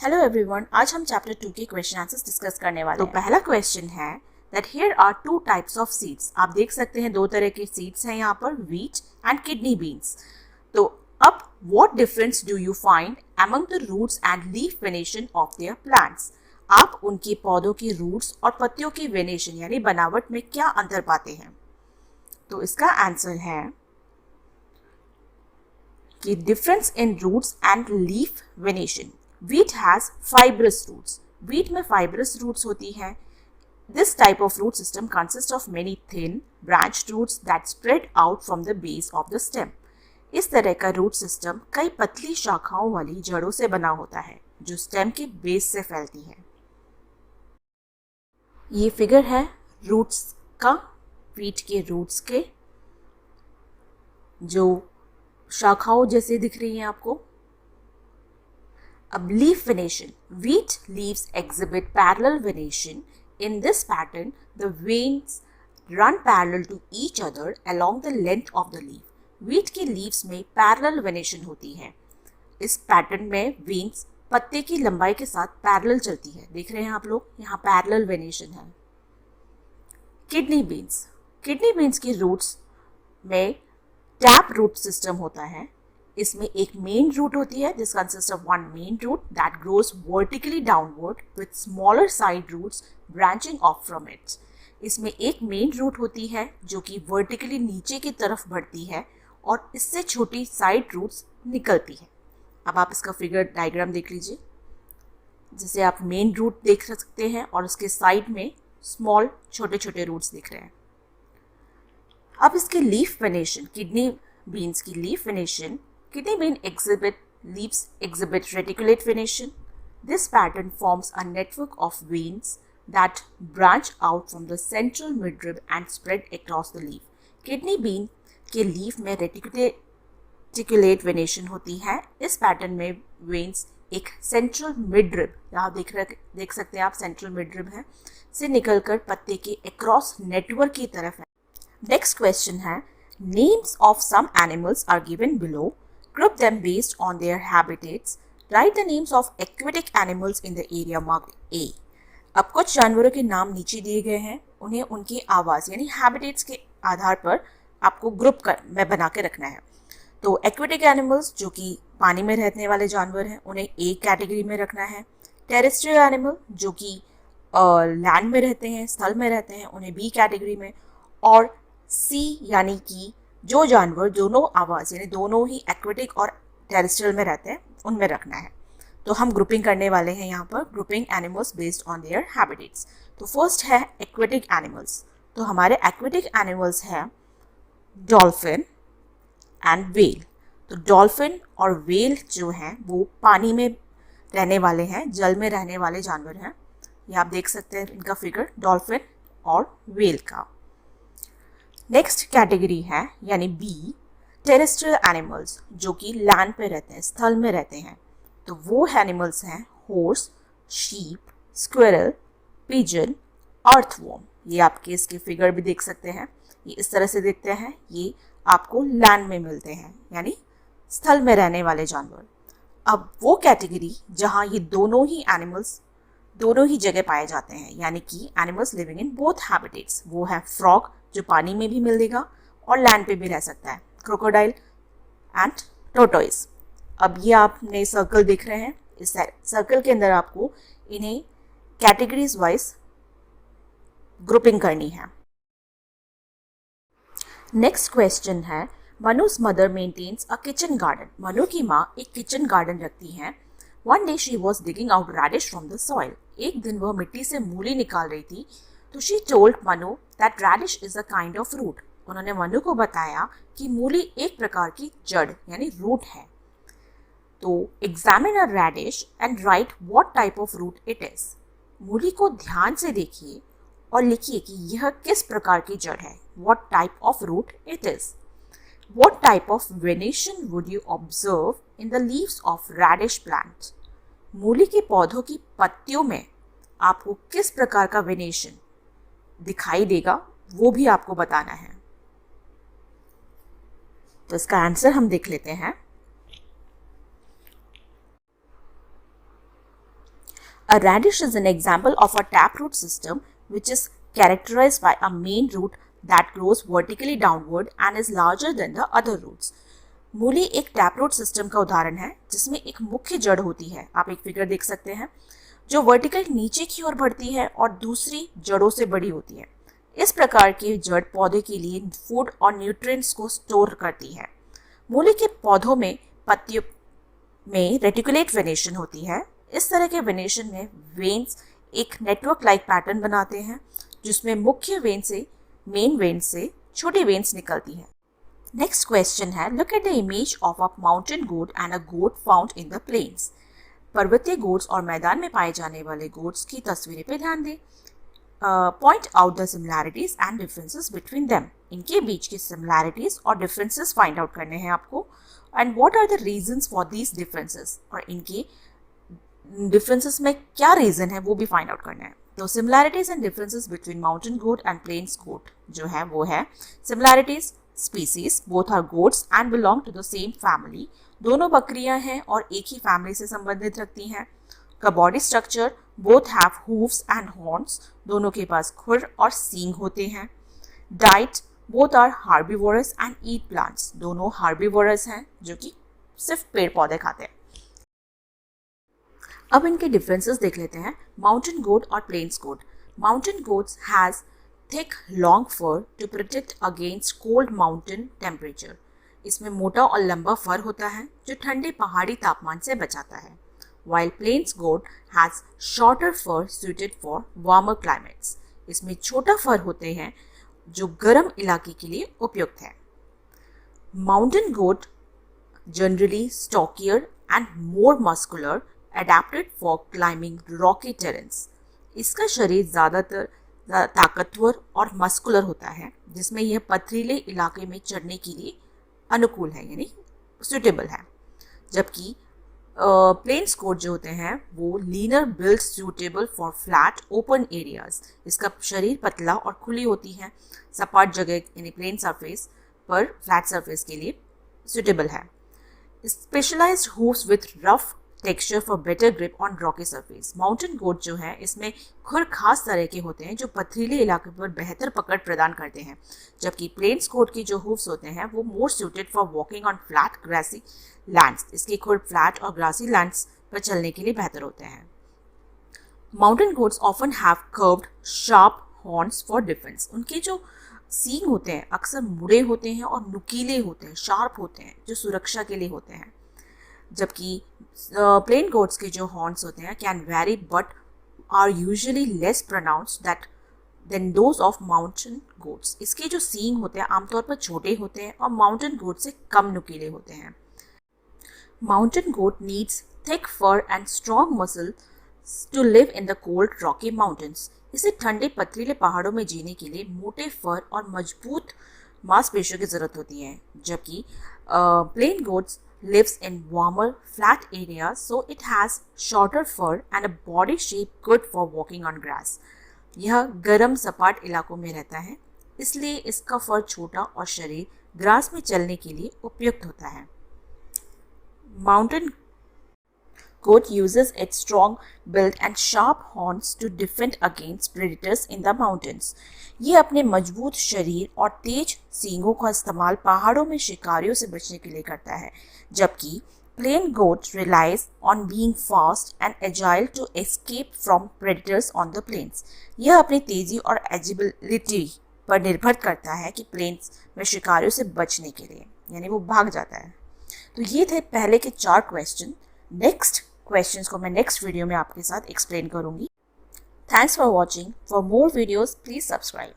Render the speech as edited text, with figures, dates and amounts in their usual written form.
Hello everyone, आज हम chapter 2 के क्वेश्चन आंसर्स डिस्कस करने वाले हैं। तो पहला क्वेश्चन है that here are two types of seeds. आप देख सकते हैं दो तरह के सीड्स हैं यहाँ पर, व्हीट एंड किडनी बीन्स। तो अब what difference do you find among the roots and leaf venation of their plants. आप उनके पौधों की रूट्स और पत्तियों की वेनेशन यानी बनावट में क्या अंतर पाते हैं। तो इसका आंसर है कि difference in roots and leaf venation. Wheat has fibrous roots. Wheat में fibrous roots होती हैं. This type of root system consists of many thin branched roots that spread out from the base of the stem. इस तरह का root system कई पतली शाखाओं वाली जड़ों से बना होता है जो स्टेम के बेस से फैलती है। ये फिगर है रूट्स का, व्हीट के रूट्स के, जो शाखाओं जैसे दिख रही हैं आपको। अब leaf venation. Wheat leaves exhibit parallel venation. In this pattern, the veins run parallel to each other along the length of the leaf. Wheat के leaves में parallel venation होती है। इस पैटर्न में veins पत्ते की लंबाई के साथ parallel चलती है। देख रहे हैं आप लोग, यहाँ parallel venation है। Kidney beans. Kidney beans की roots में tap root system होता है। इसमें एक मेन रूट होती है, this consist of one main root that grows vertically downward with smaller side roots branching off from it. इसमें एक मेन रूट होती है जो कि वर्टिकली नीचे की तरफ बढ़ती है और इससे छोटी साइड रूट्स निकलती है। अब आप इसका फिगर डायग्राम देख लीजिए, जिसे आप मेन रूट देख सकते हैं और उसके साइड में स्मॉल छोटे छोटे रूट्स दिख रहे हैं। अब इसके लीफ वेनेशन, किडनी बीन्स की leaf venation, kidney bean leaves exhibit reticulate venation. This pattern forms a network of veins that branch out from the central midrib and spread across the leaf. Kidney bean के leaf में reticulate venation होती है। इस pattern में veins एक central midrib, यहाँ देख सकते हैं आप, central midrib है, से निकलकर पत्ते के across network की तरफ है। Next question है, names of some animals are given below. Group them based on their habitats. Write the names of aquatic animals in the area marked A. अब कुछ जानवरों के नाम नीचे दिए गए हैं, उन्हें उनकी आवाज़ यानी हैबिटेट्स के आधार पर आपको ग्रुप में बना के रखना है। तो एक्वेटिक एनिमल्स जो कि पानी में रहने वाले जानवर हैं, उन्हें ए कैटेगरी में रखना है। टेरेस्ट्रियल एनिमल जो कि लैंड में रहते हैं, स्थल में रहते हैं, उन्हें बी कैटेगरी में। और सी यानी कि जो जानवर दोनों आवाज़ यानी दोनों ही एक्वेटिक और टेरेस्ट्रियल में रहते हैं, उनमें रखना है। तो हम ग्रुपिंग करने वाले हैं यहाँ पर, grouping animals based on their habitats. तो फर्स्ट है एक्वेटिक एनिमल्स। तो हमारे एक्वेटिक एनिमल्स हैं डॉल्फिन एंड वेल। तो डॉल्फिन और वेल जो हैं वो पानी में रहने वाले हैं, जल में रहने वाले जानवर हैं। ये आप देख सकते हैं इनका फिगर, डॉल्फिन और वेल का। नेक्स्ट कैटेगरी है यानी बी, टेरेस्ट्रियल एनिमल्स जो कि लैंड पे रहते हैं, स्थल में रहते हैं। तो वो एनिमल्स हैं horse, sheep, squirrel, pigeon, earthworm. ये आपके इसके फिगर भी देख सकते हैं, ये इस तरह से दिखते हैं। ये आपको लैंड में मिलते हैं यानी स्थल में रहने वाले जानवर। अब वो कैटेगरी जहाँ ये दोनों ही एनिमल्स दोनों ही जगह पाए जाते हैं यानी कि animals living in both habitats, वो है फ्रॉग जो पानी में भी मिलेगा और लैंड पे भी रह सकता है, क्रोकोडाइल एंड टोर्टोइस। अब ये आपने सर्कल देख रहे हैं, इस सर्कल के अंदर आपको इन्हें कैटेगरीज वाइज ग्रुपिंग करनी है। नेक्स्ट क्वेश्चन है, Manu's mother maintains a kitchen garden. Manu की माँ एक किचन गार्डन रखती है। One day she was digging out radish from the soil. एक दिन वह मिट्टी से मूली निकाल रही थी। तो she told Manu that radish is a kind of root. उन्होंने मनु को बताया कि मूली एक प्रकार की जड़ यानी रूट है। तो examine a radish and write what type of root it is. मूली को ध्यान से देखिए और लिखिए कि यह किस प्रकार की जड़ है, what type of root it is. What type of venation would you observe in the leaves of radish plant. मूली के पौधों की पत्तियों में आपको किस प्रकार का वेनेशन दिखाई देगा, वो भी आपको बताना है। तो इसका आंसर हम देख लेते हैं। A radish is an example of a taproot system which is characterized by a main root that grows vertically downward and is larger than the other roots. मूली एक टैपरूट सिस्टम का उदाहरण है जिसमें एक मुख्य जड़ होती है, आप एक फिगर देख सकते हैं, जो वर्टिकल नीचे की ओर बढ़ती है और दूसरी जड़ों से बड़ी होती है। इस प्रकार की जड़ पौधे के लिए फूड और न्यूट्रिएंट्स को स्टोर करती है। मूली के पौधों में पत्तियों में रेटिकुलेट वेनेशन होती है। इस तरह के वेनेशन में वेन्स एक नेटवर्क लाइक पैटर्न बनाते हैं जिसमें मुख्य वेन से मेन वेन से छोटी वेन्स निकलती है। नेक्स्ट क्वेश्चन है, look at the image of a mountain goat and a goat found in the plains. पर्वतीय गोट्स और मैदान में पाए जाने वाले गोट्स की तस्वीरें पे ध्यान दें। Point out the similarities and differences between them. इनके बीच की सिमिलैरिटीज और डिफरेंसेस फाइंड आउट करने हैं आपको। And what are the reasons for these differences, और इनके डिफरेंसेस में क्या रीजन है वो भी फाइंड आउट करना है। तो similarities and differences between mountain goat and plains goat जो है वो है similarities, species, both are goats and belong to the same family. दोनों बकरियां हैं और एक ही फैमिली से संबंधित रखती हैं। का body structure, both have hooves and horns, दोनों के पास खुर और सींग होते हैं। Diet, both are herbivorous and eat plants, दोनों हार्बीवोरस हैं जो कि सिर्फ पेड़ पौधे खाते हैं। अब इनके डिफरेंसेस देख लेते हैं। माउंटेन गोट और plains goat. Mountain goats has thick long fur to protect against cold mountain temperature. इसमें मोटा और लंबा फर होता है जो ठंडे पहाड़ी तापमान से बचाता है। While plains goat has shorter fur suited for warmer climates. इसमें छोटा फर होते हैं जो गर्म इलाके के लिए उपयुक्त है। Mountain goat generally stockier and more muscular, adapted for climbing rocky terrains। इसका शरीर ज़्यादातर ताकतवर और मस्कुलर होता है जिसमें यह पथरीले इलाके में चढ़ने के लिए अनुकूल है, यानी सुटेबल है। जबकि प्लेन्स गोट जो होते हैं वो linear build suitable for flat open areas. इसका शरीर पतला और खुली होती है, सपाट जगह यानी प्लेन सरफेस पर फ्लैट सरफेस के लिए सुटेबल है। Specialized hooves with rough texture for better grip on rocky surface. Mountain goat जो है इसमें खुर खास तरह के होते हैं जो पथरीले इलाके पर बेहतर पकड़ प्रदान करते हैं। जबकि प्लेन्स गोट की जो हूव्स होते हैं वो more suited for walking on flat grassy lands. इसके खुर फ्लैट और ग्रासी लैंड्स पर चलने के लिए बेहतर होते हैं। Mountain goats often have curved sharp horns for defence. उनके जो सींग होते हैं अक्सर मुड़े होते हैं और नुकीले होते हैं, शार्प होते हैं, जो सुरक्षा के लिए होते हैं। जबकि प्लेन गोट्स के जो हॉर्न्स होते हैं can vary but are usually less pronounced than those of mountain goats. इसके जो सींग होते हैं आमतौर पर छोटे होते हैं और माउंटेन गोट से कम नुकीले होते हैं। Mountain goat needs thick fur and strong muscles to live in the cold rocky mountains. इसे ठंडे पथरीले पहाड़ों में जीने के लिए मोटे फर और मजबूत मांसपेशियों की जरूरत होती है। जबकि plain goats lives in warmer flat areas, so it has shorter fur and a body shape good for walking on grass। यह गर्म सपाट इलाकों में रहता है इसलिए इसका फर छोटा और शरीर ग्रास में चलने के लिए उपयुक्त होता है। Mountain goat uses its strong build and sharp horns to defend against predators in the mountains। ये अपने मजबूत शरीर और तेज सींगों का इस्तेमाल पहाड़ों में शिकारियों से बचने के लिए करता है। जबकि plain goat relies on being fast and agile to escape from predators on the plains. यह अपनी तेजी और एजिबिलिटी पर निर्भर करता है कि प्लेन्स में शिकारियों से बचने के लिए, यानी वो भाग जाता है। तो ये थे पहले के 4 क्वेश्चन। नेक्स्ट क्वेश्चंस को मैं नेक्स्ट वीडियो में आपके साथ एक्सप्लेन करूंगी। Thanks for watching. For more videos please subscribe.